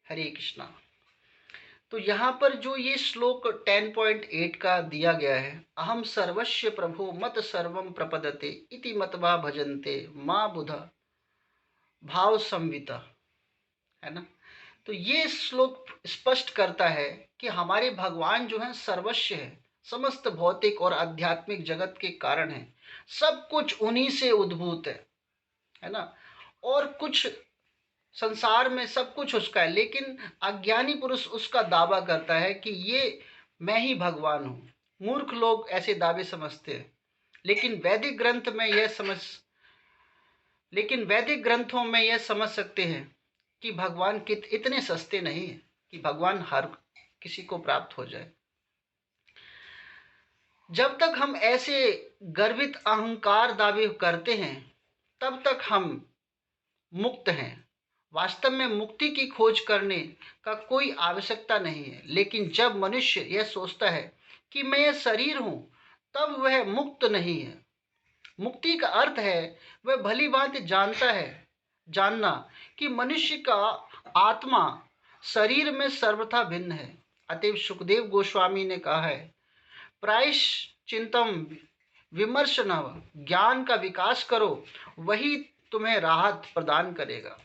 हरे कृष्णा। तो यहाँ पर जो ये श्लोक 10.8 का दिया गया है, अहम सर्वस्य प्रभो मत सर्वम प्रपदते इति मत्वा भजन्ते माँ बुधा भाव संविता, है ना। तो ये श्लोक स्पष्ट करता है कि हमारे भगवान जो है सर्वस्व है, समस्त भौतिक और आध्यात्मिक जगत के कारण है, सब कुछ उन्हीं से उद्भूत है ना। और कुछ संसार में सब कुछ उसका है, लेकिन अज्ञानी पुरुष उसका दावा करता है कि ये मैं ही भगवान हूँ। मूर्ख लोग ऐसे दावे समझते हैं, लेकिन वैदिक ग्रंथों में यह समझ सकते हैं कि भगवान इतने सस्ते नहीं है कि भगवान हर किसी को प्राप्त हो जाए। जब तक हम ऐसे गर्वित अहंकार दावे करते हैं, तब तक हम मुक्त हैं। वास्तव में मुक्ति की खोज करने का कोई आवश्यकता नहीं है, लेकिन जब मनुष्य यह सोचता है कि मैं यह शरीर हूं, तब वह मुक्त नहीं है। मुक्ति का अर्थ है वह भली भांति जानना कि मनुष्य का आत्मा शरीर में सर्वथा भिन्न है। अतएव सुखदेव गोस्वामी ने कहा है, प्रायश्चिंतम विमर्श नव, ज्ञान का विकास करो, वही तुम्हें राहत प्रदान करेगा।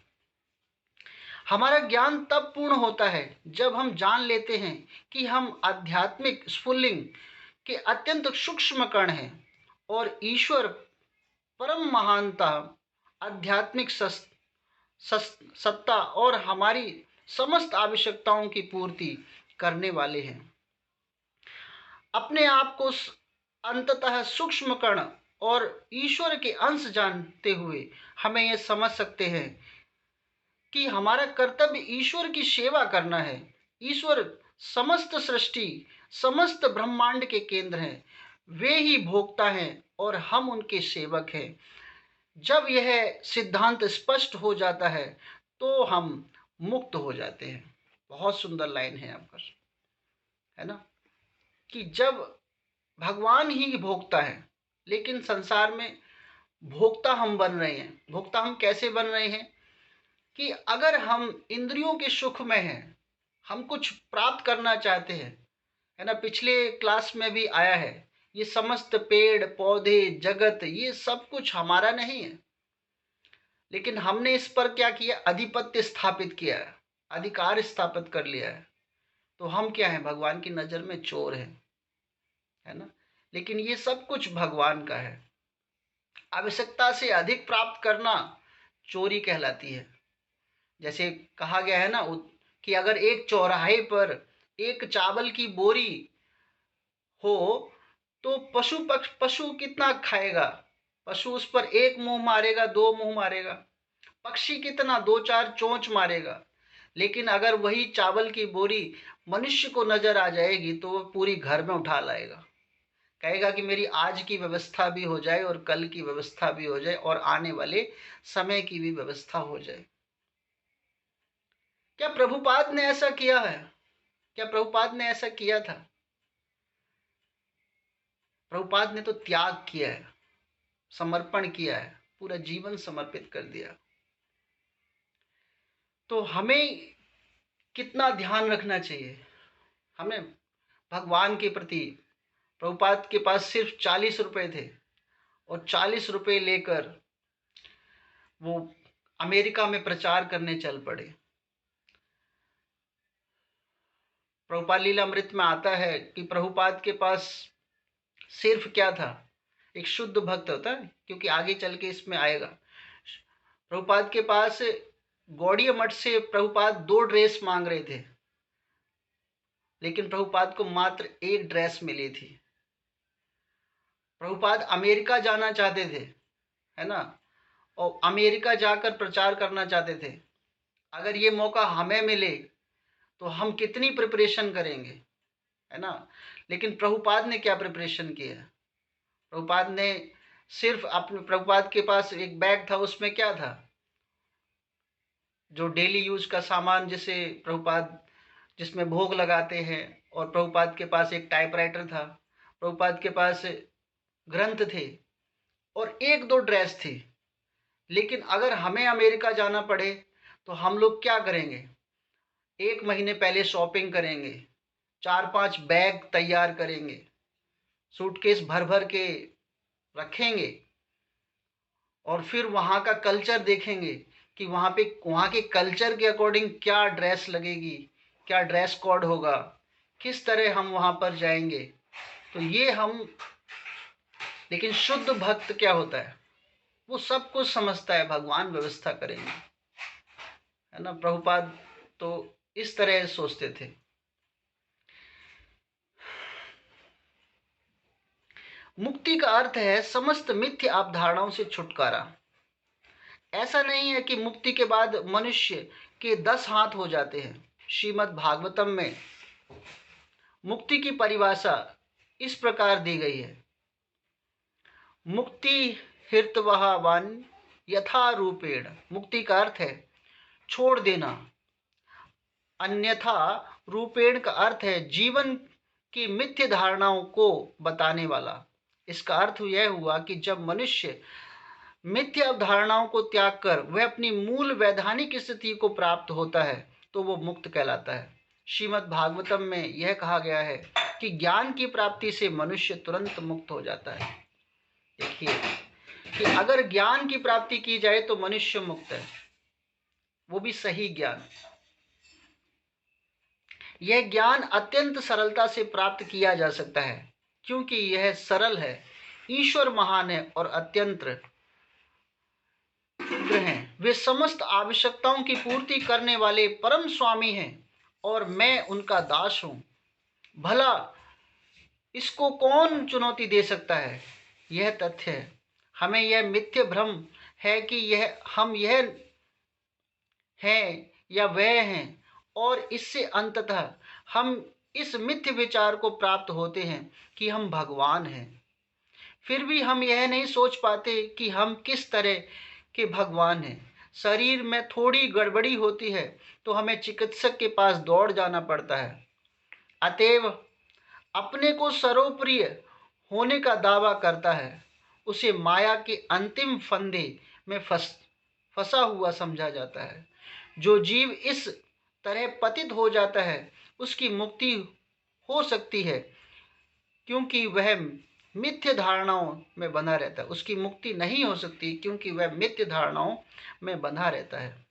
हमारा ज्ञान तब पूर्ण होता है जब हम जान लेते हैं कि हम आध्यात्मिक स्फुल्लिंग के अत्यंत सूक्ष्म कण हैं और ईश्वर परम महानता, आध्यात्मिक सत्ता और हमारी समस्त आवश्यकताओं की पूर्ति करने वाले हैं। अपने आप को अंततः सूक्ष्म कण और ईश्वर के अंश जानते हुए हमें यह समझ सकते हैं कि हमारा कर्तव्य ईश्वर की सेवा करना है। ईश्वर समस्त सृष्टि, समस्त ब्रह्मांड के केंद्र हैं, वे ही भोक्ता हैं और हम उनके सेवक हैं। जब यह सिद्धांत स्पष्ट हो जाता है तो हम मुक्त हो जाते हैं। बहुत सुंदर लाइन है यहाँ पर, है ना, कि जब भगवान ही भोक्ता है, लेकिन संसार में भोक्ता हम बन रहे हैं। भोक्ता हम कैसे बन रहे हैं कि अगर हम इंद्रियों के सुख में हैं, हम कुछ प्राप्त करना चाहते हैं, है ना। पिछले क्लास में भी आया है, ये समस्त पेड़ पौधे जगत ये सब कुछ हमारा नहीं है, लेकिन हमने इस पर क्या किया, आधिपत्य स्थापित किया है, अधिकार स्थापित कर लिया है। तो हम क्या है, भगवान की नजर में चोर है ना। लेकिन ये सब कुछ भगवान का है। आवश्यकता से अधिक प्राप्त करना चोरी कहलाती है। जैसे कहा गया है ना कि अगर एक चौराहे पर एक चावल की बोरी हो तो पशु कितना खाएगा। पशु उस पर एक मुंह मारेगा, दो मुंह मारेगा। पक्षी कितना, दो चार चोंच मारेगा। लेकिन अगर वही चावल की बोरी मनुष्य को नजर आ जाएगी तो वह पूरी घर में उठा लाएगा। कहेगा कि मेरी आज की व्यवस्था भी हो जाए और कल की व्यवस्था भी हो जाए और आने वाले समय की भी व्यवस्था हो जाए। क्या प्रभुपाद ने ऐसा किया है? क्या प्रभुपाद ने ऐसा किया था? प्रभुपाद ने तो त्याग किया है, समर्पण किया है, पूरा जीवन समर्पित कर दिया। तो हमें कितना ध्यान रखना चाहिए, हमें भगवान के प्रति। प्रभुपाद के पास सिर्फ 40 रुपए थे और 40 रुपए लेकर वो अमेरिका में प्रचार करने चल पड़े। प्रभुपाद लीलामृत में आता है कि प्रभुपाद के पास सिर्फ क्या था, एक शुद्ध भक्त होता है, क्योंकि आगे चल के इसमें आएगा। प्रभुपाद के पास गौड़ीय मठ से प्रभुपाद 2 ड्रेस मांग रहे थे, लेकिन प्रभुपाद को मात्र 1 ड्रेस मिली थी। प्रभुपाद अमेरिका जाना चाहते थे, है ना, और अमेरिका जाकर प्रचार करना चाहते थे। अगर ये मौका हमें मिले तो हम कितनी प्रिपरेशन करेंगे, है ना। लेकिन प्रभुपाद ने क्या प्रिपरेशन किया? प्रभुपाद ने सिर्फ प्रभुपाद के पास एक बैग था, उसमें क्या था, जो डेली यूज का सामान जिसमें भोग लगाते हैं। और प्रभुपाद के पास एक टाइपराइटर था, प्रभुपाद के पास ग्रंथ थे और 1-2 ड्रेस थी। लेकिन अगर हमें अमेरिका जाना पड़े तो हम लोग क्या करेंगे? 1 महीने पहले शॉपिंग करेंगे, 4-5 बैग तैयार करेंगे, सूटकेस भर भर के रखेंगे और फिर वहाँ का कल्चर देखेंगे कि वहाँ के कल्चर के अकॉर्डिंग क्या ड्रेस लगेगी, क्या ड्रेस कोड होगा, किस तरह हम वहाँ पर जाएंगे। तो ये हम, लेकिन शुद्ध भक्त क्या होता है, वो सब कुछ समझता है, भगवान व्यवस्था करेंगे, है ना। प्रभुपाद तो इस तरह सोचते थे। मुक्ति का अर्थ है समस्त मिथ्य अवधारणाओं से छुटकारा। ऐसा नहीं है कि मुक्ति के बाद मनुष्य के 10 हाथ हो जाते हैं। श्रीमद् भागवतम में मुक्ति की परिभाषा इस प्रकार दी गई है, मुक्ति हिर्तवः वन यथा रूपेण। मुक्ति का अर्थ है छोड़ देना, अन्यथा रूपेण का अर्थ है जीवन की मिथ्य धारणाओं को बताने वाला। इसका अर्थ यह हुआ कि जब मनुष्य मिथ्या अवधारणाओं को त्याग कर वह अपनी मूल वैधानिक स्थिति को प्राप्त होता है तो वो मुक्त कहलाता है। श्रीमद् भागवतम में यह कहा गया है कि ज्ञान की प्राप्ति से मनुष्य तुरंत मुक्त हो जाता है। देखिए कि अगर ज्ञान की प्राप्ति की जाए तो मनुष्य मुक्त है, वो भी सही ज्ञान। यह ज्ञान अत्यंत सरलता से प्राप्त किया जा सकता है क्योंकि यह सरल है। ईश्वर महान है और अत्यंत हैं। वे समस्त आवश्यकताओं की पूर्ति करने वाले परम स्वामी हैं और मैं उनका दास हूं। भला इसको कौन चुनौती दे सकता है? यह तथ्य है। हमें यह मिथ्य भ्रम है कि यह हैं या वह हैं और इससे अंततः हम इस मिथ्य विचार को प्राप्त होते हैं कि हम भगवान हैं। फिर भी हम यह नहीं सोच पाते कि हम किस तरह के भगवान हैं। शरीर में थोड़ी गड़बड़ी होती है तो हमें चिकित्सक के पास दौड़ जाना पड़ता है। अतएव अपने को सर्वप्रिय होने का दावा करता है उसे माया के अंतिम फंदे में फंसा हुआ समझा जाता है। जो जीव इस तरह पतित हो जाता है उसकी मुक्ति हो सकती है क्योंकि वह मिथ्य धारणाओं में बंधा रहता है। उसकी मुक्ति नहीं हो सकती क्योंकि वह मिथ्य धारणाओं में बंधा रहता है।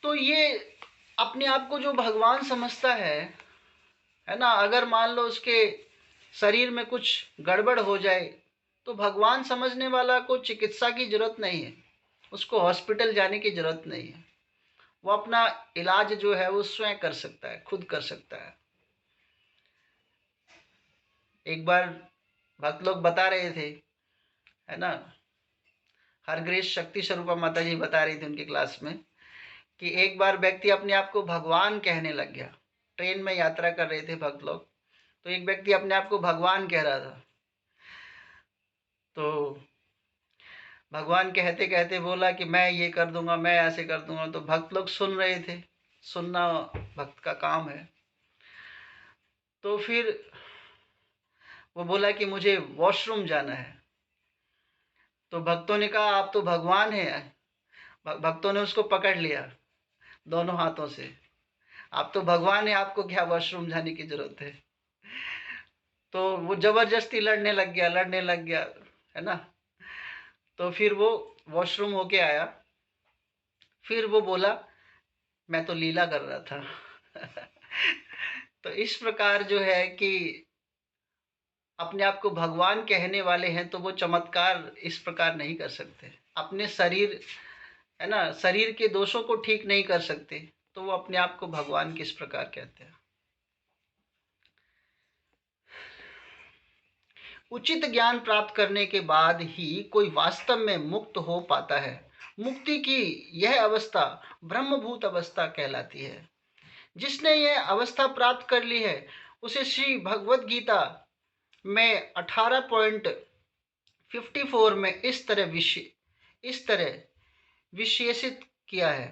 तो ये अपने आप को जो भगवान समझता है ना, अगर मान लो उसके शरीर में कुछ गड़बड़ हो जाए तो भगवान समझने वाला को चिकित्सा की जरूरत नहीं है, उसको हॉस्पिटल जाने की जरूरत नहीं है। वो अपना इलाज जो है वो स्वयं कर सकता है, खुद कर सकता है। एक बार भक्त लोग बता रहे थे, है ना, हरग्रेश शक्ति स्वरूपा माता जी बता रही थी उनकी क्लास में कि एक बार व्यक्ति अपने आप को भगवान कहने लग गया। ट्रेन में यात्रा कर रहे थे भक्त लोग, तो एक व्यक्ति अपने आप को भगवान कह रहा था। तो भगवान कहते कहते बोला कि मैं ये कर दूंगा, मैं ऐसे कर दूंगा। तो भक्त लोग सुन रहे थे, सुनना भक्त का काम है। तो फिर वो बोला कि मुझे वॉशरूम जाना है। तो भक्तों ने कहा आप तो भगवान हैं। भक्तों ने उसको पकड़ लिया दोनों हाथों से, आप तो भगवान हैं, आपको क्या वॉशरूम जाने की जरूरत है। तो वो जबरदस्ती लड़ने लग गया, है ना। तो फिर वो वॉशरूम होके आया, फिर वो बोला मैं तो लीला कर रहा था। तो इस प्रकार जो है कि अपने आप को भगवान कहने वाले हैं तो वो चमत्कार इस प्रकार नहीं कर सकते। अपने शरीर, है ना, शरीर के दोषों को ठीक नहीं कर सकते तो वो अपने आप को भगवान किस प्रकार कहते हैं। उचित ज्ञान प्राप्त करने के बाद ही कोई वास्तव में मुक्त हो पाता है। मुक्ति की यह अवस्था ब्रह्मभूत अवस्था कहलाती है। जिसने यह अवस्था प्राप्त कर ली है उसे श्री भगवद गीता में 18.54 में इस तरह विशेषित किया है।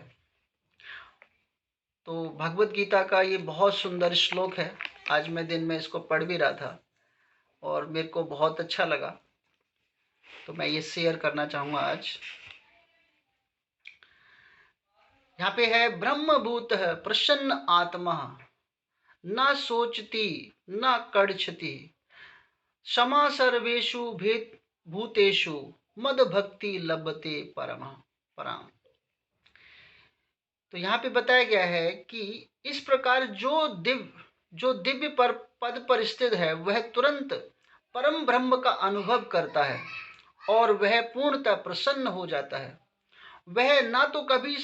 तो भगवद गीता का ये बहुत सुंदर श्लोक है। आज मैं दिन में इसको पढ़ भी रहा था और मेरे को बहुत अच्छा लगा, तो मैं ये शेयर करना चाहूँगा आज। यहाँ पे है ब्रह्मभूत प्रसन्न आत्मा, न सोचती न कड़छति, क्षमा सर्वेषु भेद भूतेषु, मद भक्ति लभते परम पराम। तो यहाँ पे बताया गया है कि इस प्रकार जो दिव्य पर पद पर स्थित है वह तुरंत परम ब्रह्म का अनुभव करता है और वह पूर्णतः प्रसन्न हो जाता है। वह ना तो कभी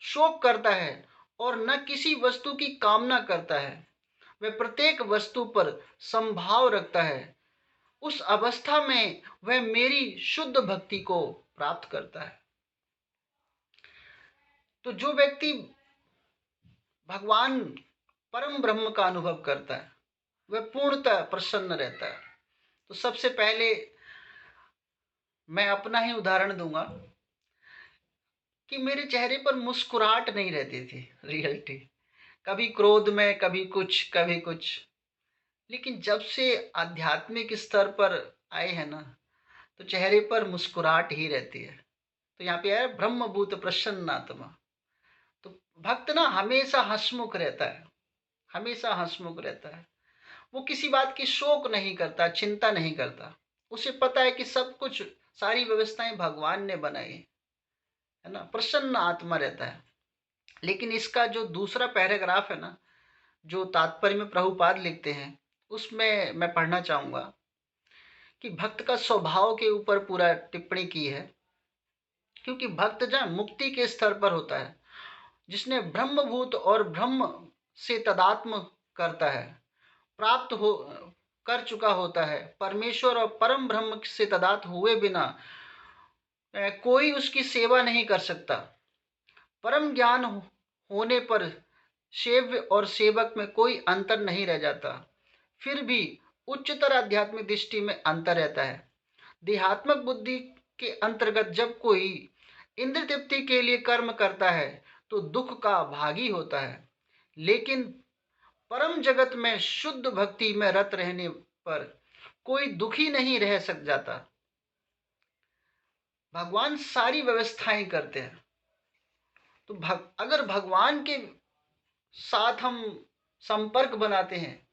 शोक करता है और न किसी वस्तु की कामना करता है। वह प्रत्येक वस्तु पर संभाव रखता है। उस अवस्था में वह मेरी शुद्ध भक्ति को प्राप्त करता है। तो जो व्यक्ति भगवान परम ब्रह्म का अनुभव करता है वह पूर्णतः प्रसन्न रहता है। तो सबसे पहले मैं अपना ही उदाहरण दूंगा कि मेरे चेहरे पर मुस्कुराहट नहीं रहती थी रियलिटी, कभी क्रोध में, कभी कुछ। लेकिन जब से आध्यात्मिक स्तर पर आए हैं ना, तो चेहरे पर मुस्कुराहट ही रहती है। तो यहाँ पे है ब्रह्मभूत प्रसन्न आत्मा। तो भक्त ना हमेशा हंसमुख रहता है, हमेशा हंसमुख रहता है। वो किसी बात की शोक नहीं करता, चिंता नहीं करता। उसे पता है कि सब कुछ, सारी व्यवस्थाएं भगवान ने बनाई है ना। प्रसन्न आत्मा रहता है। लेकिन इसका जो दूसरा पैराग्राफ है ना, जो तात्पर्य में प्रभुपाद लिखते हैं, उसमें मैं पढ़ना चाहूंगा कि भक्त का स्वभाव के ऊपर पूरा टिप्पणी की है। क्योंकि भक्त जहाँ मुक्ति के स्तर पर होता है, जिसने ब्रह्मभूत और ब्रह्म से तदात्म करता है, प्राप्त हो कर चुका होता है, परमेश्वर और परम ब्रह्म से तदात्म हुए बिना कोई उसकी सेवा नहीं कर सकता। परम ज्ञान होने पर सेव्य और सेवक में कोई अंतर नहीं रह जाता। फिर भी उच्चतर आध्यात्मिक दृष्टि में अंतर रहता है। देहात्मक बुद्धि के अंतर्गत जब कोई इंद्र तृप्ति के लिए कर्म करता है तो दुख का भागी होता है। लेकिन परम जगत में शुद्ध भक्ति में रत रहने पर कोई दुखी नहीं रह सक जाता। भगवान सारी व्यवस्थाएं करते हैं। तो अगर भगवान के साथ हम संपर्क बनाते हैं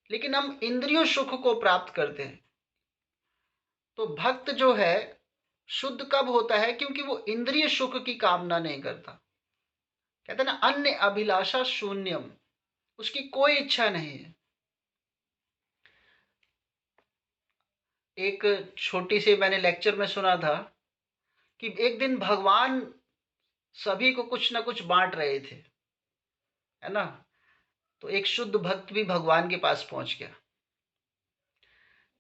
लेकिन हम इंद्रियों सुख को प्राप्त करते हैं, तो भक्त जो है शुद्ध कब होता है? क्योंकि वो इंद्रिय सुख की कामना नहीं करता। कहते हैं ना, अन्य अभिलाषा शून्यम, उसकी कोई इच्छा नहीं है। एक छोटी सी मैंने लेक्चर में सुना था कि एक दिन भगवान सभी को कुछ ना कुछ बांट रहे थे, है ना। तो एक शुद्ध भक्त भी भगवान के पास पहुंच गया।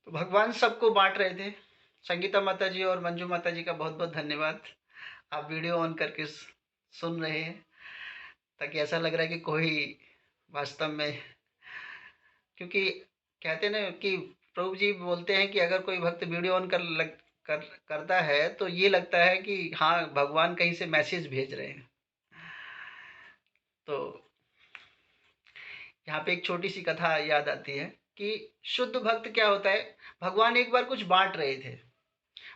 तो भगवान सबको बांट रहे थे। संगीता माता जी और मंजू माता जी का बहुत बहुत धन्यवाद, आप वीडियो ऑन करके सुन रहे हैं, ताकि ऐसा लग रहा है कि कोई वास्तव में, क्योंकि कहते ना कि प्रभु जी बोलते हैं कि अगर कोई भक्त वीडियो ऑन करता है तो ये लगता है कि हाँ, भगवान कहीं से मैसेज भेज रहे हैं। तो यहाँ पे एक छोटी सी कथा याद आती है कि शुद्ध भक्त क्या होता है। भगवान एक बार कुछ बांट रहे थे,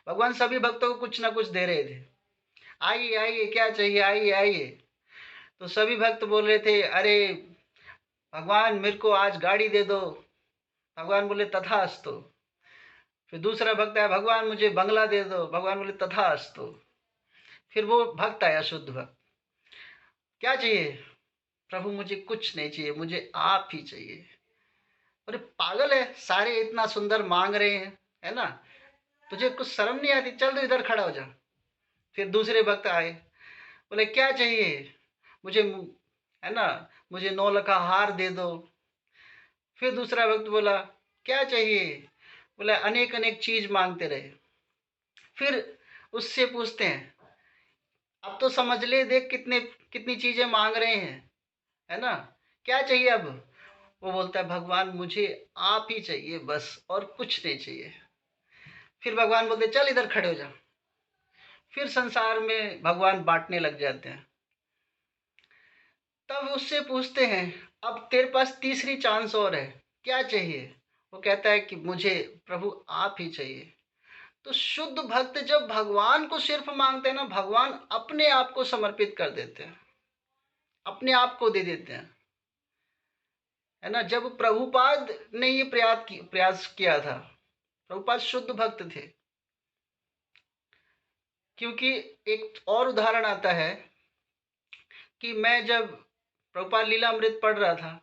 भगवान सभी भक्तों को कुछ ना कुछ दे रहे थे। आइए आइए, क्या चाहिए, आइए आइए। तो सभी भक्त बोल रहे थे, अरे भगवान मेरे को आज गाड़ी दे दो। भगवान बोले तथास्तु। फिर दूसरा भक्त आया, भगवान मुझे बंगला दे दो। भगवान बोले तथास्तु। फिर वो भक्त आया, शुद्ध भक्त, क्या चाहिए? प्रभु मुझे कुछ नहीं चाहिए, मुझे आप ही चाहिए। अरे पागल है, सारे इतना सुंदर मांग रहे हैं, है ना, तुझे कुछ शर्म नहीं आती? चल तो इधर खड़ा हो जा। फिर दूसरे भक्त आए, बोले क्या चाहिए? मुझे, है ना, मुझे 9 लाख का हार दे दो। फिर दूसरा भक्त बोला क्या चाहिए? बोला अनेक अनेक चीज मांगते रहे। फिर उससे पूछते हैं, अब तो समझ ले, देख कितनी चीजें मांग रहे हैं, है ना, क्या चाहिए अब? वो बोलता है भगवान मुझे आप ही चाहिए बस, और कुछ नहीं चाहिए। फिर भगवान बोलते चल इधर खड़े हो जा। फिर संसार में भगवान बांटने लग जाते हैं। तब उससे पूछते हैं, अब तेरे पास तीसरी चांस और है, क्या चाहिए? वो कहता है कि मुझे प्रभु आप ही चाहिए। तो शुद्ध भक्त जब भगवान को सिर्फ मांगते हैं ना, भगवान अपने आप को समर्पित कर देते हैं। अपने आप को दे देते हैं, है ना। जब प्रभुपाद ने ये प्रयास किया था, प्रभुपाद शुद्ध भक्त थे। क्योंकि एक और उदाहरण आता है कि मैं जब प्रभुपाद लीलामृत पढ़ रहा था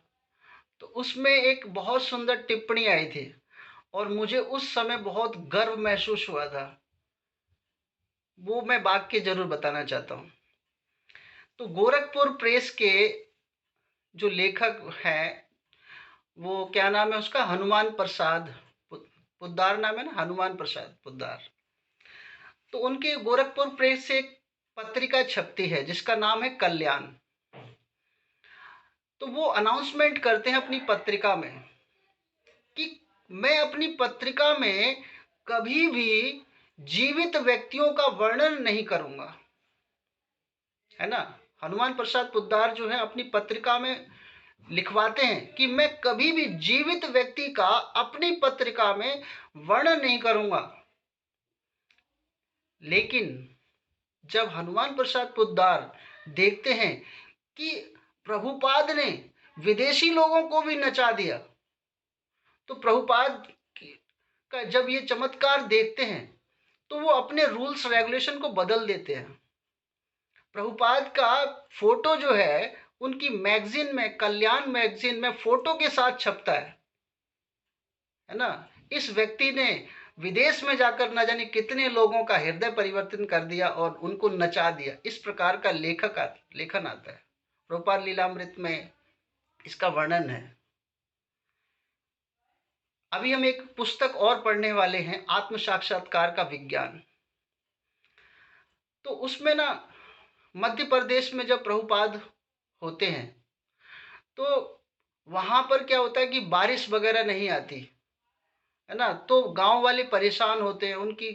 तो उसमें एक बहुत सुंदर टिप्पणी आई थी और मुझे उस समय बहुत गर्व महसूस हुआ था। वो मैं वाक्य जरूर बताना चाहता हूँ। तो गोरखपुर प्रेस के जो लेखक हैं, वो क्या नाम है उसका, हनुमान प्रसाद पुद्दार नाम है ना, हनुमान प्रसाद पुद्दार। तो उनके गोरखपुर प्रेस से एक पत्रिका छपती है जिसका नाम है कल्याण। तो वो अनाउंसमेंट करते हैं अपनी पत्रिका में कि मैं अपनी पत्रिका में कभी भी जीवित व्यक्तियों का वर्णन नहीं करूंगा, है ना। हनुमान प्रसाद पुद्दार जो है अपनी पत्रिका में लिखवाते हैं कि मैं कभी भी जीवित व्यक्ति का अपनी पत्रिका में वर्णन नहीं करूंगा। लेकिन जब हनुमान प्रसाद पोद्दार देखते हैं कि प्रभुपाद ने विदेशी लोगों को भी नचा दिया, तो प्रभुपाद का जब ये चमत्कार देखते हैं तो वो अपने रूल्स रेगुलेशन को बदल देते हैं। प्रभुपाद का फोटो जो है उनकी मैगजीन में, कल्याण मैगजीन में फोटो के साथ छपता है ना। इस व्यक्ति ने विदेश में जाकर न जाने कितने लोगों का हृदय परिवर्तन कर दिया और उनको नचा दिया, इस प्रकार का लेखन आता है। प्रभुपाद लीलामृत में इसका वर्णन है। अभी हम एक पुस्तक और पढ़ने वाले हैं, आत्म साक्षात्कार का विज्ञान। तो उसमें ना मध्य प्रदेश में जब प्रभुपाद होते हैं तो वहां पर क्या होता है कि बारिश वगैरह नहीं आती, है ना। तो गांव वाले परेशान होते हैं, उनकी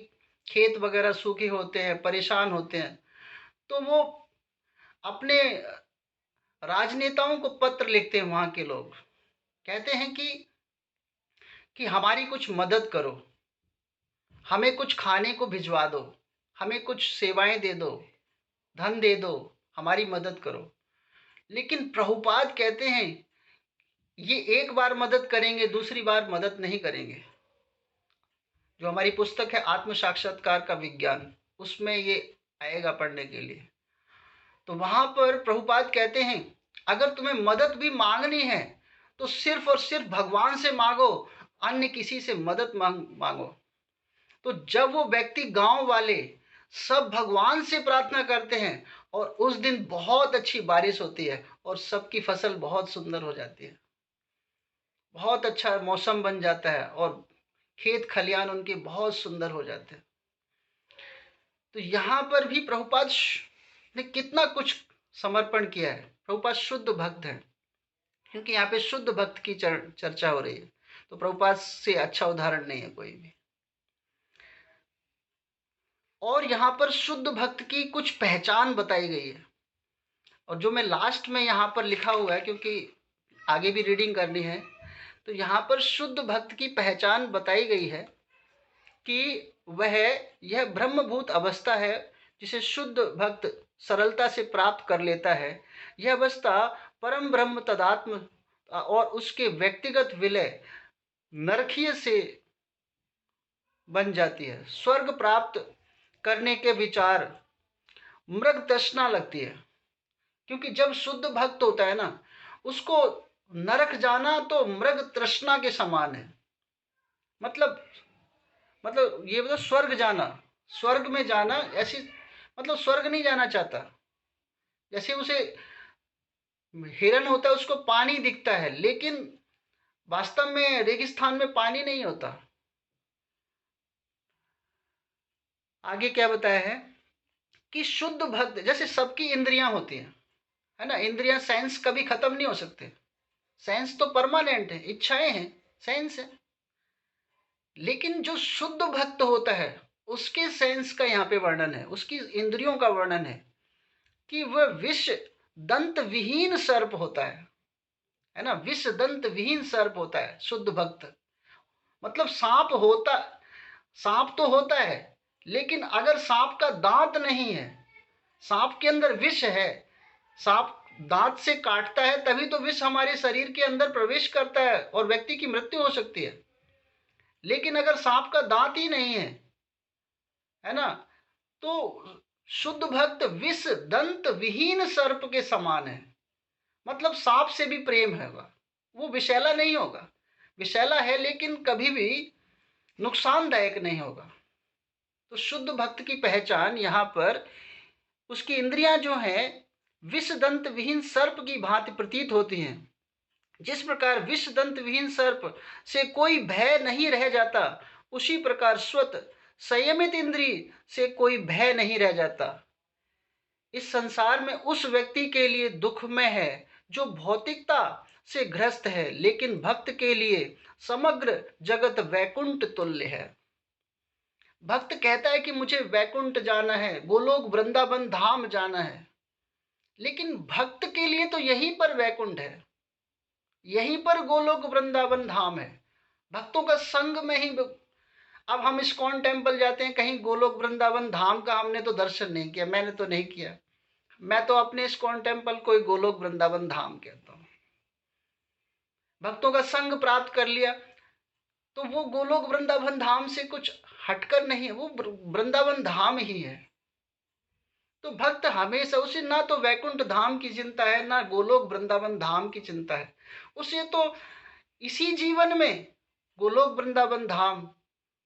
खेत वगैरह सूखे होते हैं, परेशान होते हैं। तो वो अपने राजनेताओं को पत्र लिखते हैं, वहां के लोग कहते हैं कि हमारी कुछ मदद करो, हमें कुछ खाने को भिजवा दो, हमें कुछ सेवाएं दे दो, धन दे दो, हमारी मदद करो। लेकिन प्रभुपाद कहते हैं ये एक बार मदद करेंगे, दूसरी बार मदद नहीं करेंगे। जो हमारी पुस्तक है आत्म साक्षात्कार का विज्ञान, उसमें ये आएगा पढ़ने के लिए। तो वहां पर प्रभुपाद कहते हैं अगर तुम्हें मदद भी मांगनी है तो सिर्फ और सिर्फ भगवान से मांगो, अन्य किसी से मदद मांगो। तो जब वो व्यक्ति, गांव वाले सब भगवान से प्रार्थना करते हैं और उस दिन बहुत अच्छी बारिश होती है और सबकी फसल बहुत सुंदर हो जाती है, बहुत अच्छा मौसम बन जाता है और खेत खलियान उनके बहुत सुंदर हो जाते हैं। तो यहाँ पर भी प्रभुपाद ने कितना कुछ समर्पण किया है। प्रभुपाद शुद्ध भक्त हैं, क्योंकि यहाँ पे शुद्ध भक्त की चर्चा हो रही है, तो प्रभुपाद से अच्छा उदाहरण नहीं है कोई भी। और यहाँ पर शुद्ध भक्त की कुछ पहचान बताई गई है, और जो मैं लास्ट में यहाँ पर लिखा हुआ है क्योंकि आगे भी रीडिंग करनी है। तो यहाँ पर शुद्ध भक्त की पहचान बताई गई है कि वह यह ब्रह्मभूत अवस्था है जिसे शुद्ध भक्त सरलता से प्राप्त कर लेता है। यह अवस्था परम ब्रह्म तदात्म और उसके व्यक्तिगत विलय नरकीय से बन जाती है। स्वर्ग प्राप्त करने के विचार मृग तृष्णा लगती है, क्योंकि जब शुद्ध भक्त होता है ना, उसको नरक जाना तो मृग तृष्णा के समान है। मतलब ये मतलब स्वर्ग जाना, स्वर्ग में जाना, ऐसी मतलब स्वर्ग नहीं जाना चाहता। जैसे उसे हिरन होता है, उसको पानी दिखता है, लेकिन वास्तव में रेगिस्तान में पानी नहीं होता। आगे क्या बताया है कि शुद्ध भक्त, जैसे सबकी इंद्रियां होती हैं, है ना, इंद्रियां, सेंस कभी खत्म नहीं हो सकते, सेंस तो परमानेंट है, इच्छाएं हैं, सेंस है। लेकिन जो शुद्ध भक्त होता है उसके सेंस का यहाँ पे वर्णन है, उसकी इंद्रियों का वर्णन है कि वह विष दंत विहीन सर्प होता है ना, विष दंत विहीन सर्प होता है शुद्ध भक्त। मतलब सांप तो होता है, लेकिन अगर सांप का दांत नहीं है, सांप के अंदर विष है, सांप दांत से काटता है तभी तो विष हमारे शरीर के अंदर प्रवेश करता है और व्यक्ति की मृत्यु हो सकती है। लेकिन अगर सांप का दांत ही नहीं है ना, तो शुद्ध भक्त विष दंत विहीन सर्प के समान है। मतलब सांप से भी प्रेम होगा, वो विषैला नहीं होगा, विषैला है लेकिन कभी भी नुकसानदायक नहीं होगा। तो शुद्ध भक्त की पहचान यहाँ पर उसकी इंद्रियां जो हैं विष दंत विहीन सर्प की भांति प्रतीत होती हैं। जिस प्रकार विष दंत विहीन सर्प से कोई भय नहीं रह जाता, उसी प्रकार स्वत संयमित इंद्रिय से कोई भय नहीं रह जाता। इस संसार में उस व्यक्ति के लिए दुखमय है जो भौतिकता से ग्रस्त है, लेकिन भक्त के लिए समग्र जगत वैकुंठ तुल्य है। भक्त कहता है कि मुझे वैकुंठ जाना है, गोलोक वृंदावन धाम जाना है, लेकिन भक्त के लिए तो यहीं पर वैकुंठ है, यहीं पर गोलोक वृंदावन धाम है। भक्तों का संग में ही। अब हम इस्कॉन टेम्पल जाते हैं, कहीं गोलोक वृंदावन धाम का हमने तो दर्शन नहीं किया, मैंने तो नहीं किया। मैं तो अपने इस्कॉन टेम्पल को गोलोक वृंदावन धाम कहता हूं। भक्तों का संग प्राप्त कर लिया तो वो गोलोक वृंदावन धाम से कुछ हटकर नहीं है, वो वृंदावन धाम ही है। तो भक्त हमेशा उसे ना तो वैकुंठ धाम की चिंता है, ना गोलोक वृंदावन धाम की चिंता है। उसे तो इसी जीवन में गोलोक वृंदावन धाम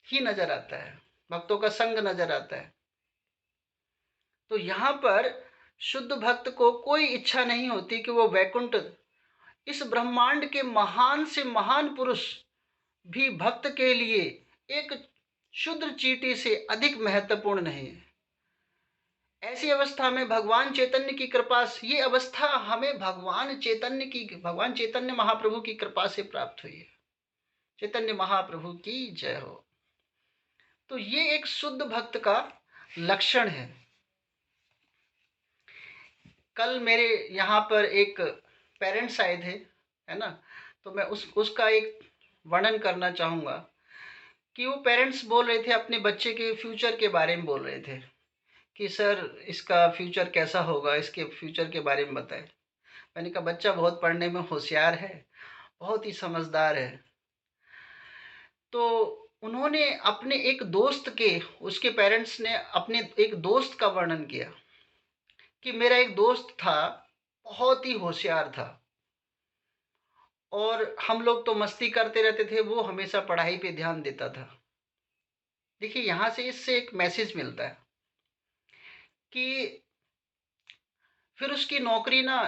ही नजर आता है, भक्तों का संग नजर आता है। तो यहाँ पर शुद्ध भक्त को कोई इच्छा नहीं होती कि वो वैकुंठ, इस ब्रह्मांड के महान से महान पुरुष भी भक्त के लिए एक शुद्र चींटी से अधिक महत्वपूर्ण नहीं है। ऐसी अवस्था में भगवान चैतन्य की कृपा से, ये अवस्था हमें भगवान चैतन्य महाप्रभु की कृपा से प्राप्त हुई है। चैतन्य महाप्रभु की जय हो। तो ये एक शुद्ध भक्त का लक्षण है। कल मेरे यहाँ पर एक पेरेंट्स आए थे, है ना, तो मैं उसका एक वर्णन करना चाहूँगा कि वो पेरेंट्स बोल रहे थे, अपने बच्चे के फ्यूचर के बारे में बोल रहे थे कि सर इसका फ्यूचर कैसा होगा, इसके फ्यूचर के बारे में बताएं। मैंने कहा बच्चा बहुत पढ़ने में होशियार है, बहुत ही समझदार है। तो उन्होंने अपने एक दोस्त के, उसके पेरेंट्स ने अपने एक दोस्त का वर्णन किया कि मेरा एक दोस्त था, बहुत ही होशियार था और हम लोग तो मस्ती करते रहते थे, वो हमेशा पढ़ाई पे ध्यान देता था। देखिए यहाँ से इससे एक मैसेज मिलता है कि फिर उसकी नौकरी ना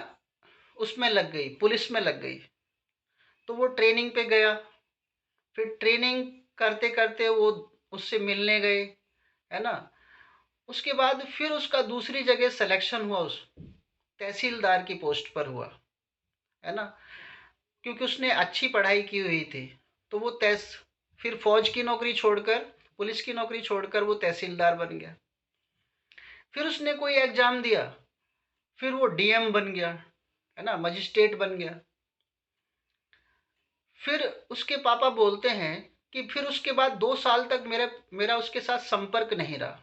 उसमें लग गई, पुलिस में लग गई। तो वो ट्रेनिंग पे गया, फिर ट्रेनिंग करते करते वो उससे मिलने गए, है ना। उसके बाद फिर उसका दूसरी जगह सिलेक्शन हुआ, उस तहसीलदार की पोस्ट पर हुआ, है ना, क्योंकि उसने अच्छी पढ़ाई की हुई थी। तो वो फिर फौज की नौकरी छोड़कर, पुलिस की नौकरी छोड़कर वो तहसीलदार बन गया। फिर उसने कोई एग्जाम दिया, फिर वो डीएम बन गया, है ना, मजिस्ट्रेट बन गया। फिर उसके पापा बोलते हैं कि फिर उसके बाद 2 साल तक मेरा उसके साथ संपर्क नहीं रहा।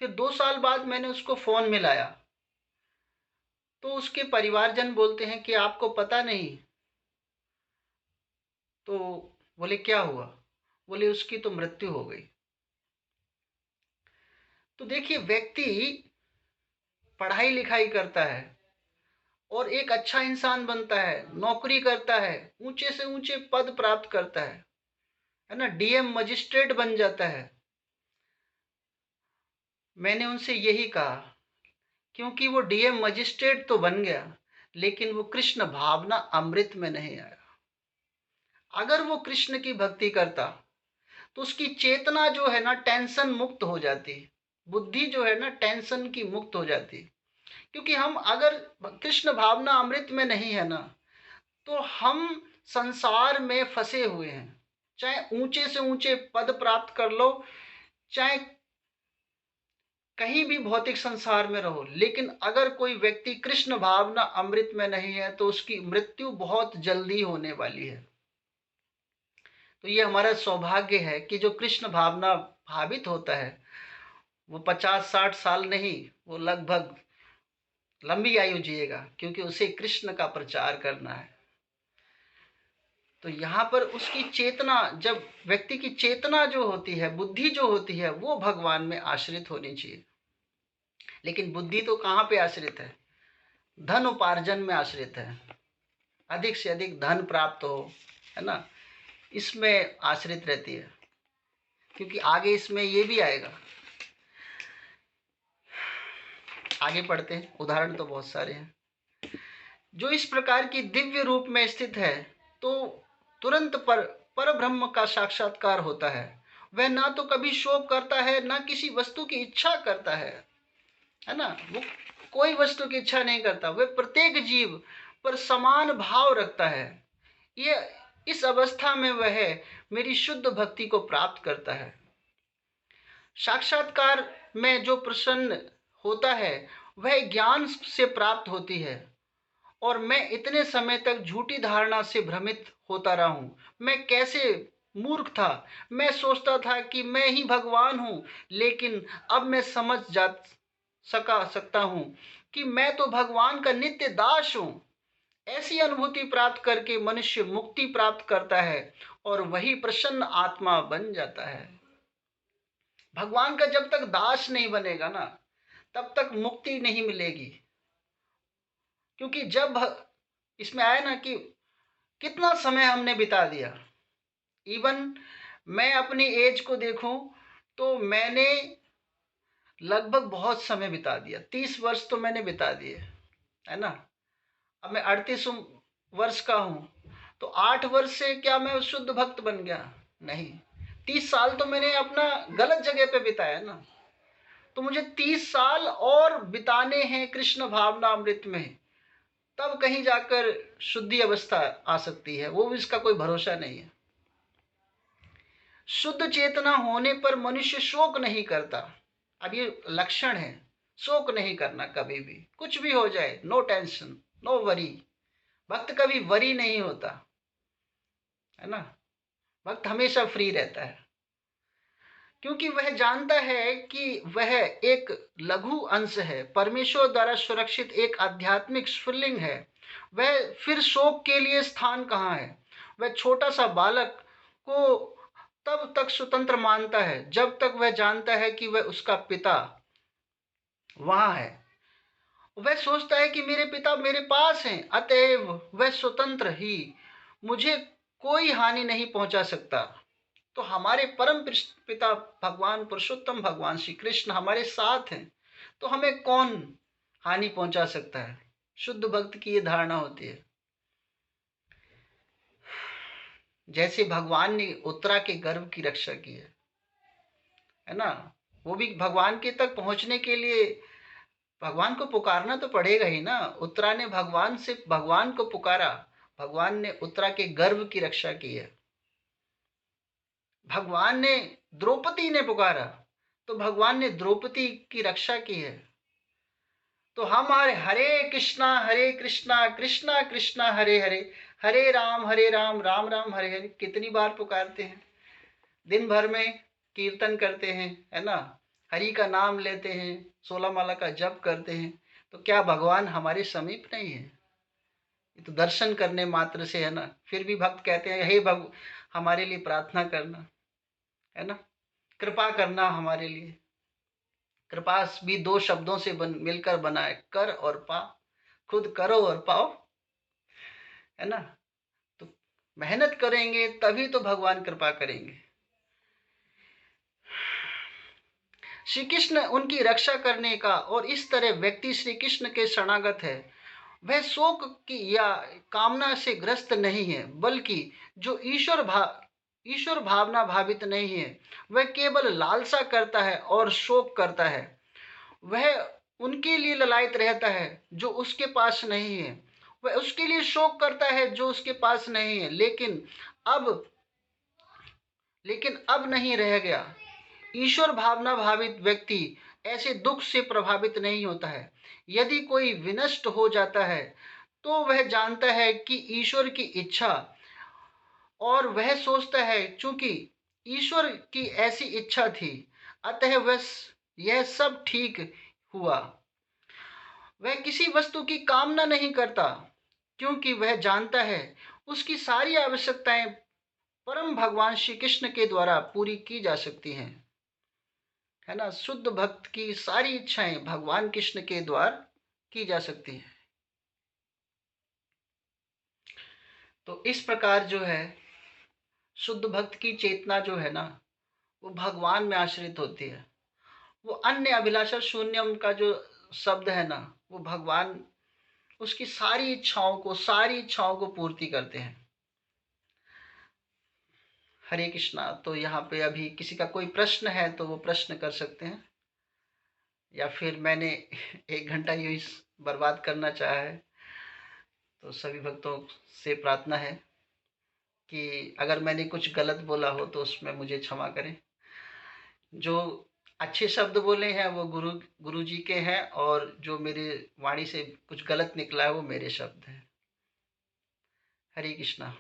फिर 2 साल बाद मैंने उसको फोन मिलाया तो उसके परिवारजन बोलते हैं कि आपको पता नहीं। तो बोले क्या हुआ? बोले उसकी तो मृत्यु हो गई। तो देखिए, व्यक्ति पढ़ाई लिखाई करता है और एक अच्छा इंसान बनता है, नौकरी करता है, ऊंचे से ऊंचे पद प्राप्त करता है ना, डीएम मजिस्ट्रेट बन जाता है। मैंने उनसे यही कहा, क्योंकि वो डीएम मजिस्ट्रेट तो बन गया लेकिन वो कृष्ण भावना अमृत में नहीं आया। अगर वो कृष्ण की भक्ति करता तो उसकी चेतना जो है ना टेंशन मुक्त हो जाती, बुद्धि जो है ना टेंशन की मुक्त हो जाती। क्योंकि हम अगर कृष्ण भावना अमृत में नहीं है ना, तो हम संसार में फंसे हुए हैं। चाहे ऊंचे से ऊंचे पद प्राप्त कर लो, चाहे कहीं भी भौतिक संसार में रहो, लेकिन अगर कोई व्यक्ति कृष्ण भावना अमृत में नहीं है तो उसकी मृत्यु बहुत जल्दी होने वाली है। तो ये हमारा सौभाग्य है कि जो कृष्ण भावना भावित होता है वो 50-60 साल नहीं, वो लगभग लंबी आयु जिएगा, क्योंकि उसे कृष्ण का प्रचार करना है। तो यहाँ पर उसकी चेतना, जब व्यक्ति की चेतना जो होती है, बुद्धि जो होती है, वो भगवान में आश्रित होनी चाहिए। लेकिन बुद्धि तो कहाँ पे आश्रित है? धन उपार्जन में आश्रित है, अधिक से अधिक धन प्राप्त हो, है ना, इसमें आश्रित रहती है। क्योंकि आगे इसमें ये भी आएगा, आगे पढ़ते हैं, उदाहरण तो बहुत सारे हैं। जो इस प्रकार की दिव्य रूप में स्थित है, तो तुरंत पर ब्रह्म का साक्षात्कार होता है। वह ना तो कभी शोक करता है, ना किसी वस्तु की इच्छा करता है ना, वो कोई वस्तु की इच्छा नहीं करता। वह प्रत्येक जीव पर समान भाव रखता है। ये इस अवस्था में वह मेरी शुद्ध भक्ति को प्राप्त करता है। साक्षात्कार में जो प्रसन्न होता है, वह ज्ञान से प्राप्त होती है। और मैं इतने समय तक झूठी धारणा से भ्रमित होता रहा हूं। मैं कैसे मूर्ख था, मैं सोचता था कि मैं ही भगवान हूं, लेकिन अब मैं समझ सकता हूं कि मैं तो भगवान का नित्य दास हूं। ऐसी अनुभूति प्राप्त करके मनुष्य मुक्ति प्राप्त करता है और वही प्रसन्न आत्मा बन जाता है। भगवान का जब तक दास नहीं बनेगा ना, तब तक मुक्ति नहीं मिलेगी। क्योंकि जब इसमें आया ना कि कितना समय हमने बिता दिया, इवन मैं अपनी एज को देखूं तो मैंने लगभग बहुत समय बिता दिया, 30 वर्ष तो मैंने बिता दिए, है ना। अब मैं 38 वर्ष का हूं, तो 8 वर्ष से क्या मैं शुद्ध भक्त बन गया? नहीं, 30 साल तो मैंने अपना गलत जगह पे बिताया ना। तो मुझे 30 साल और बिताने हैं कृष्ण भावना अमृत में, तब कहीं जाकर शुद्धि अवस्था आ सकती है। वो भी इसका कोई भरोसा नहीं है। शुद्ध चेतना होने पर मनुष्य शोक नहीं करता। अब ये लक्षण है, शोक नहीं करना कभी भी, कुछ भी हो जाए, नो टेंशन, नो वरी। भक्त कभी वरी नहीं होता, है ना। भक्त हमेशा फ्री रहता है, क्योंकि वह जानता है कि वह एक लघु अंश है, परमेश्वर द्वारा सुरक्षित एक आध्यात्मिक स्फुल्लिंग है। वह फिर शोक के लिए स्थान कहाँ है? वह छोटा सा बालक को तब तक स्वतंत्र मानता है जब तक वह जानता है कि वह उसका पिता वहां है। वह सोचता है कि मेरे पिता मेरे पास हैं, अतएव वह स्वतंत्र ही, मुझे कोई हानि नहीं पहुंचा सकता। तो हमारे परम पिता भगवान पुरुषोत्तम भगवान श्री कृष्ण हमारे साथ हैं, तो हमें कौन हानि पहुंचा सकता है? शुद्ध भक्त की ये धारणा होती है। जैसे भगवान ने उत्तरा के गर्भ की रक्षा की है ना, वो भी भगवान के तक पहुंचने के लिए भगवान को पुकारना तो पड़ेगा ही ना। उत्तरा ने भगवान को पुकारा, भगवान ने उत्तरा के गर्भ की रक्षा की है। भगवान ने द्रौपदी ने पुकारा, तो भगवान ने द्रौपदी की रक्षा की है। तो हमारे हरे कृष्णा कृष्णा कृष्णा हरे हरे, हरे राम राम राम हरे हरे कितनी बार पुकारते हैं? दिन भर में कीर्तन करते हैं, है ना, हरि का नाम लेते हैं, 16 माला का जप करते हैं। तो क्या भगवान हमारे समीप नहीं है? ये तो दर्शन करने मात्र से है ना। फिर भी भक्त कहते हैं, हे हमारे लिए प्रार्थना करना, है ना, कृपा करना हमारे लिए। कृपा भी दो शब्दों से मिलकर बना है, कर और पा। खुद करो और पाओ, है ना। तो मेहनत करेंगे तभी तो भगवान कृपा करेंगे। श्री कृष्ण उनकी रक्षा करने का, और इस तरह व्यक्ति श्री कृष्ण के शरणागत है, वह शोक की या कामना से ग्रस्त नहीं है, बल्कि जो ईश्वर भावना भावित नहीं है, वह केवल लालसा करता है और शोक करता है। वह उनके लिए ललायत रहता है जो उसके पास नहीं है, वह उसके लिए शोक करता है जो उसके पास नहीं है, लेकिन अब नहीं रह गया। ईश्वर भावना भावित व्यक्ति ऐसे दुख से प्रभावित नहीं होता है। यदि कोई विनष्ट हो जाता है, तो वह जानता है कि ईश्वर की इच्छा, और वह सोचता है चूंकि ईश्वर की ऐसी इच्छा थी, अतः वह यह सब ठीक हुआ। वह किसी वस्तु की कामना नहीं करता, क्योंकि वह जानता है उसकी सारी आवश्यकताएं परम भगवान श्री कृष्ण के द्वारा पूरी की जा सकती हैं। है ना, शुद्ध भक्त की सारी इच्छाएं भगवान कृष्ण के द्वारा की जा सकती हैं। तो इस प्रकार जो है शुद्ध भक्त की चेतना जो है ना, वो भगवान में आश्रित होती है। वो अन्य अभिलाषा शून्यम का जो शब्द है ना, वो भगवान उसकी सारी इच्छाओं को पूर्ति करते हैं। हरे कृष्णा। तो यहाँ पे अभी किसी का कोई प्रश्न है तो वो प्रश्न कर सकते हैं, या फिर मैंने 1 घंटा यूं बर्बाद करना चाहा है। तो सभी भक्तों से प्रार्थना है कि अगर मैंने कुछ गलत बोला हो तो उसमें मुझे क्षमा करें। जो अच्छे शब्द बोले हैं वो गुरु जी के हैं, और जो मेरे वाणी से कुछ गलत निकला है वो मेरे शब्द हैं। हरे कृष्णा।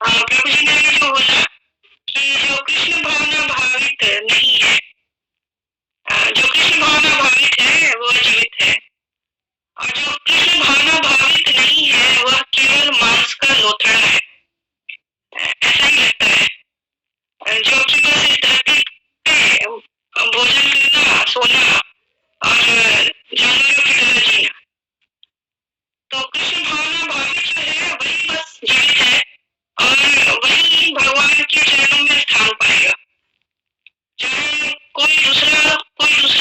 प्रभु जी ने जो बोला कि जो कृष्ण भावना भावित नहीं है, जो कृष्ण भावना भावित है वो जीवित है, और जो कृष्ण भावना भावित नहीं है वह केवल मांस का लोथड़ा है। ऐसा ही लगता है। जो केवल इस धरती पे भोजन करना, सोना और जानवरों की तरह जीना। तो कृष्ण भावना भावित जो है वही बस जीवित है, और वही भगवान के चरणों में स्थान पाएगा। चाहे कोई दूसरा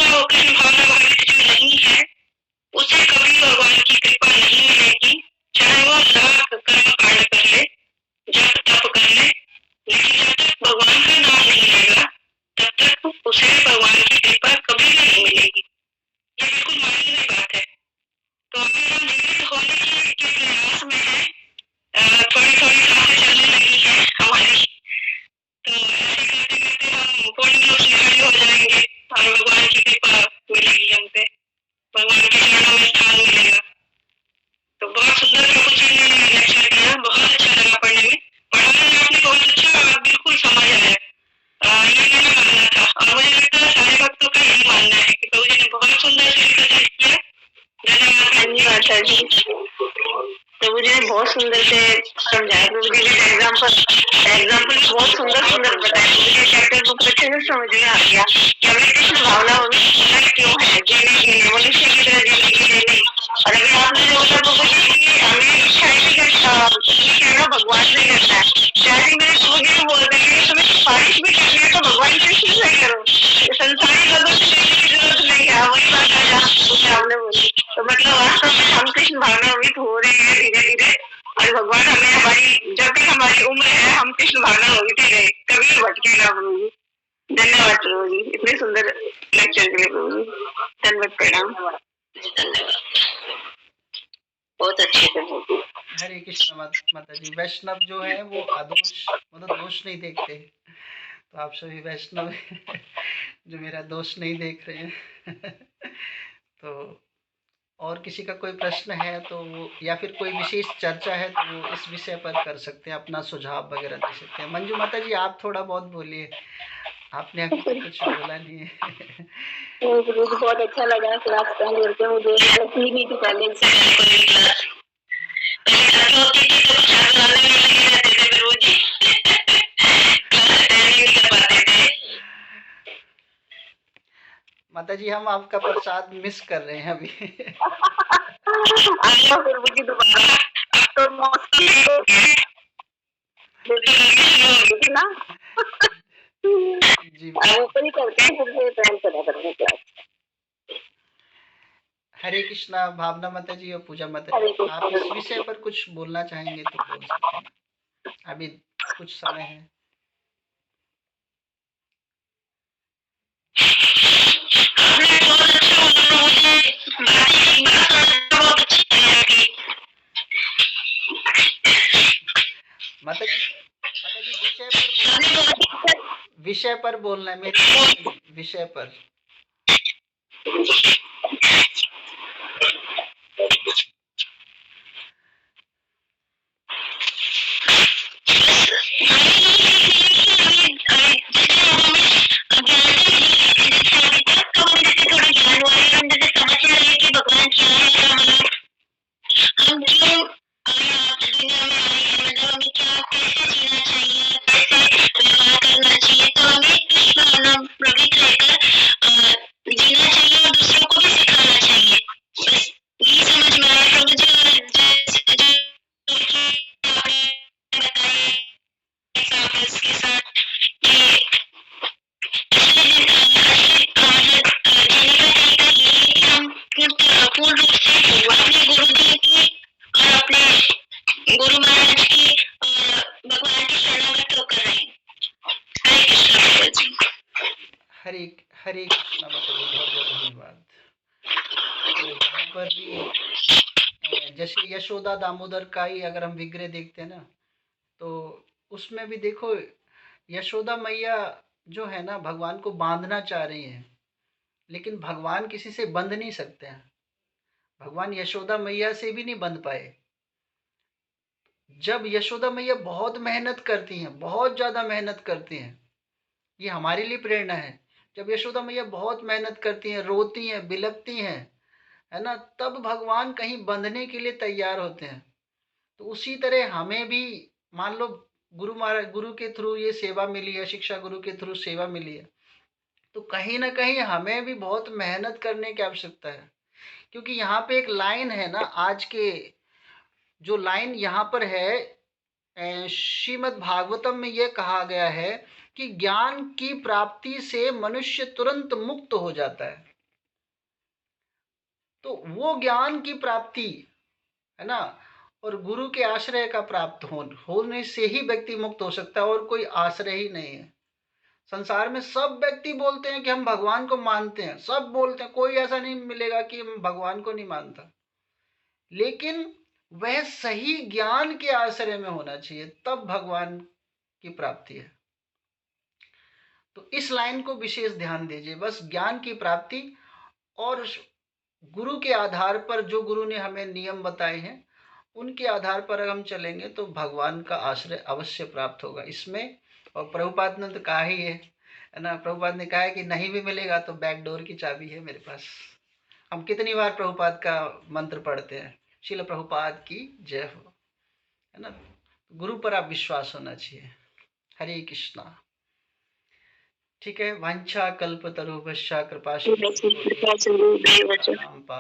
हो कृष्ण भावना भावित जो नहीं है, उसे कभी भगवान की कृपा नहीं मिलेगी, चाहे वो लाख कर्म कांड कर ले, जप तप कर ले, लेकिन जब तक भगवान का नाम नहीं लेगा तब तक उसे भगवान की कृपा कभी भी नहीं मिलेगी। ये बिल्कुल मानी हुई बात है। तो अभी हम जीवित होने के प्रयास में है, थोड़ी थोड़ी सांसें चलने लगी है हमारी। तो ऐसे करते करते हम पूर्ण रूप से खड़े हो जाएंगे और भगवान की कृपा मिलेगी हम पे, भगवान के चरणों में स्थान मिलेगा। तो बहुत सुंदर प्रभु जी ने लेक्चर दिया, बहुत अच्छा लगा पढ़ने में। पढ़ाने आपने बहुत अच्छा और बिल्कुल समझ आया। ये मेरा मानना था, और मुझे लगता है सारे भक्तों का यही मानना है कि प्रभु जी ने बहुत सुंदर से रिप्रेजेंट किया। धन्यवाद सर जी। प्रभु जी ने बहुत सुंदर से समझाया। प्रभु जी ने एग्जाम्पल बहुत सुंदर बताया। मुझे चैप्टर बुक अच्छे से समझ में आ गया कि हमें कृष्ण भावना होना क्यों है, जीने के लिए, मनुष्य की तरह जीने के लिए नहीं। और अभी आपने जो बोला प्रभु जी की हमें इच्छा है कि कहना भगवान से करना है। जैसे मेरे प्रभु जी ने बोल रहे हैं तुम्हें सिफारिश भी करनी है तो भगवान कृष्ण से करो, संसारी लोगों से कहने की जरूरत नहीं है। वही बात आज आपने बोली। तो मतलब वास्तव में हम कृष्ण भावनान्वित हो रहे हैं धीरे धीरे, और भगवान हमें हमारी जब तक हमारी उम्र है हम कृष्ण भावनान्वित ही रहे, कभी भटके ना प्रभु जी। धन्यवाद प्रभु जी, इतने सुंदर लेक्चर के लिए प्रभु जी। धन्यवाद, प्रणाम। धन्यवाद, बहुत अच्छे से। हरे कृष्ण माता जी। वैष्णव जो है वो अदोष मतलब दोष नहीं देखते, तो आप सभी वैष्णव जो मेरा दोष नहीं देख रहे हैं। तो और किसी का कोई प्रश्न है तो वो, या फिर कोई विशेष चर्चा है तो वो इस विषय पर कर सकते हैं, अपना सुझाव वगैरह दे सकते हैं। मंजू माता जी आप थोड़ा बहुत बोलिए, आपने अभी तक कुछ बोला नहीं है। मुझे बहुत अच्छा लगा क्लास करके, मुझे नहीं थी पहले से। माता जी हम आपका प्रसाद मिस कर रहे हैं अभी। फिर मुझे दोबारा तो ना जी ऊपर ही करते हैं, फिर से करा करने क्लास। हरे कृष्णा भावना माता जी और पूजा माता जी, आप इस विषय पर कुछ बोलना चाहेंगे तो बोल सकते हैं, अभी कुछ समय है। माता जी विषय पर बोलना है, मेरे विषय पर। हरे कृष्णा माता जी, बहुत बहुत धन्यवाद। तो यहाँ पर भी जैसे यशोदा दामोदर का ही अगर हम विग्रह देखते हैं ना, तो उसमें भी देखो यशोदा मैया जो है ना भगवान को बांधना चाह रही हैं, लेकिन भगवान किसी से बंध नहीं सकते हैं। भगवान यशोदा मैया से भी नहीं बंध पाए। जब यशोदा मैया बहुत मेहनत करती हैं, बहुत ज़्यादा मेहनत करती हैं, ये हमारे लिए प्रेरणा है। जब यशोदा मैया बहुत मेहनत करती हैं, रोती हैं, बिलखती हैं, है ना, तब भगवान कहीं बंधने के लिए तैयार होते हैं। तो उसी तरह हमें भी मान लो गुरु महाराज, गुरु के थ्रू ये सेवा मिली है, शिक्षा गुरु के थ्रू सेवा मिली है, तो कहीं ना कहीं हमें भी बहुत मेहनत करने की आवश्यकता है। क्योंकि यहाँ पे एक लाइन है ना, आज के जो लाइन यहाँ पर है श्रीमद् भागवतम में ये कहा गया है कि ज्ञान की प्राप्ति से मनुष्य तुरंत मुक्त हो जाता है। तो वो ज्ञान की प्राप्ति है ना, और गुरु के आश्रय का प्राप्त होने से ही व्यक्ति मुक्त हो सकता है, और कोई आश्रय ही नहीं है। संसार में सब व्यक्ति बोलते हैं कि हम भगवान को मानते हैं, सब बोलते हैं, कोई ऐसा नहीं मिलेगा कि हम भगवान को नहीं मानता, लेकिन वह सही ज्ञान के आश्रय में होना चाहिए, तब भगवान की प्राप्ति है। तो इस लाइन को विशेष ध्यान दीजिए, बस ज्ञान की प्राप्ति और गुरु के आधार पर, जो गुरु ने हमें नियम बताए हैं उनके आधार पर अगर हम चलेंगे तो भगवान का आश्रय अवश्य प्राप्त होगा इसमें। और प्रभुपाद ने तो कहा ही है ना, प्रभुपाद ने कहा है कि नहीं भी मिलेगा तो बैक डोर की चाबी है मेरे पास। हम कितनी बार प्रभुपाद का मंत्र पढ़ते हैं, श्रील प्रभुपाद की जय हो, है ना। गुरु पर आप विश्वास होना चाहिए। हरे कृष्णा। ठीक है, वांछा कल्पतरुभ्यश्च कृपा कृपा